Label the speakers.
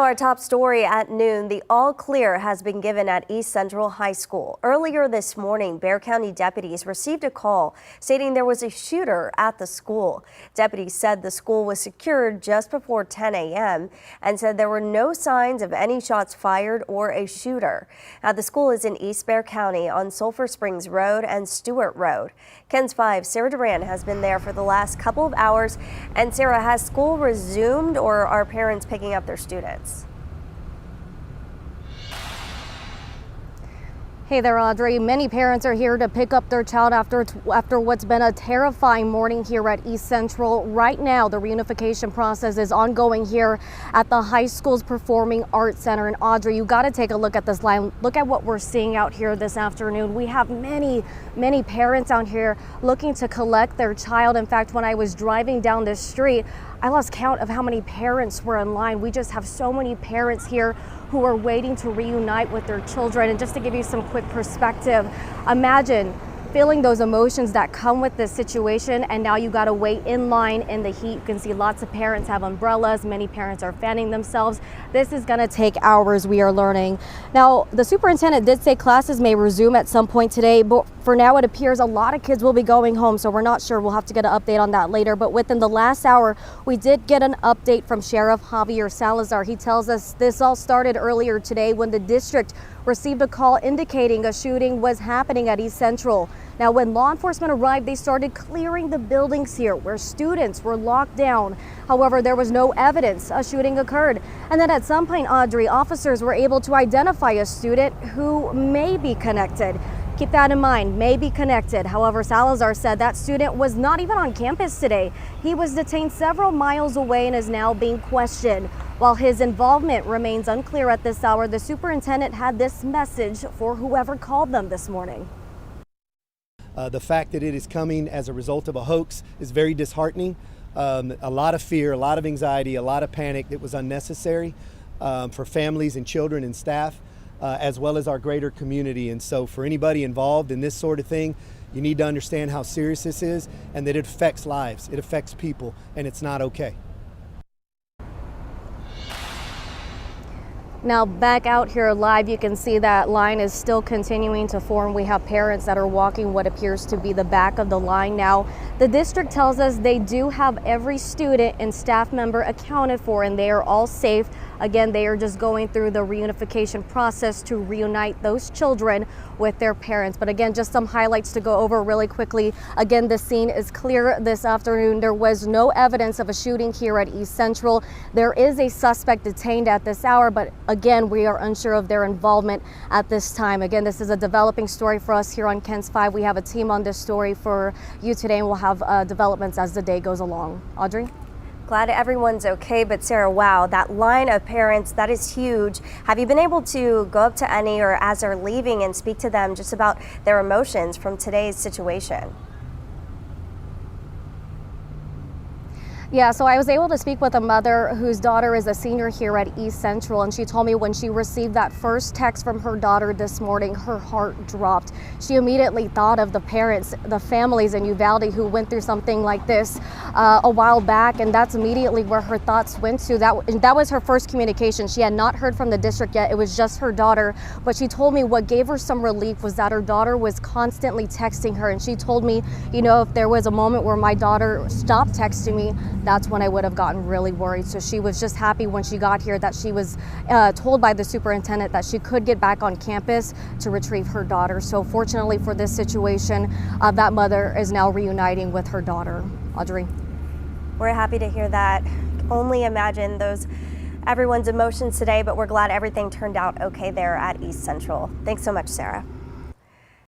Speaker 1: our top story at noon, the all clear has been given at East Central High School. Earlier this morning, Bexar County deputies received a call stating there was a shooter at the school. Deputies said the school was secured just before 10 a.m. and said there were no signs of any shots fired or a shooter. Now, the school is in East Bexar County on Sulphur Springs Road and Stewart Road. KENS 5, Sarah Duran has been there for the last couple of hours. And Sarah, has school resumed or are parents picking up their students?
Speaker 2: Hey there, Audrey. Many parents are here to pick up their child after what's been a terrifying morning here at East Central. Right now, the reunification process is ongoing here at the high school's Performing Arts Center. And Audrey, you got to take a look at this line. Look at what we're seeing out here this afternoon. We have many parents out here looking to collect their child. In fact, when I was driving down this street, I lost count of how many parents were in line. We just have so many parents here who are waiting to reunite with their children. And just to give you some quick perspective, imagine feeling those emotions that come with this situation, and now you got to wait in line in the heat. You can see lots of parents have umbrellas. Many parents are fanning themselves. This is going to take hours, we are learning. Now, the superintendent did say classes may resume at some point today, but for now it appears a lot of kids will be going home, so we're not sure. We'll have to get an update on that later. But within the last hour, we did get an update from Sheriff Javier Salazar. He tells us this all started earlier today when the district received a call indicating a shooting was happening at East Central. Now, when law enforcement arrived, they started clearing the buildings here where students were locked down. However, there was no evidence a shooting occurred. And then at some point, Audrey, officers were able to identify a student who may be connected. Keep that in mind, may be connected. However, Salazar said that student was not even on campus today. He was detained several miles away and is now being questioned. While his involvement remains unclear at this hour, the superintendent had this message for whoever called them this morning.
Speaker 3: The fact that it is coming as a result of a hoax is very disheartening. A lot of fear, a lot of anxiety, a lot of panic that was unnecessary for families and children and staff, as well as our greater community. And so for anybody involved in this sort of thing, you need to understand how serious this is and that it affects lives, it affects people, and it's not okay.
Speaker 2: Now back out here live, you can see that line is still continuing to form. We have parents that are walking what appears to be the back of the line now. The district tells us they do have every student and staff member accounted for and they are all safe. Again, they are just going through the reunification process to reunite those children with their parents. But again, just some highlights to go over really quickly. Again, the scene is clear this afternoon. There was no evidence of a shooting here at East Central. There is a suspect detained at this hour, but again, we are unsure of their involvement at this time. Again, this is a developing story for us here on KENS 5. We have a team on this story for you today, and we'll have developments as the day goes along. Audrey?
Speaker 1: Glad everyone's okay, but Sarah, wow, that line of parents, that is huge. Have you been able to go up to any or as they're leaving and speak to them just about their emotions from today's situation?
Speaker 2: Yeah, so I was able to speak with a mother whose daughter is a senior here at East Central, and she told me when she received that first text from her daughter this morning, her heart dropped. She immediately thought of the parents, the families in Uvalde who went through something like this a while back, and that's immediately where her thoughts went to. That was her first communication. She had not heard from the district yet. It was just her daughter, but she told me what gave her some relief was that her daughter was constantly texting her, and she told me, you know, if there was a moment where my daughter stopped texting me, that's when I would have gotten really worried. So she was just happy when she got here that she was told by the superintendent that she could get back on campus to retrieve her daughter. So fortunately for this situation, that mother is now reuniting with her daughter. Audrey?
Speaker 1: We're happy to hear that. Only imagine everyone's emotions today, but we're glad everything turned out okay there at East Central. Thanks so much, Sarah.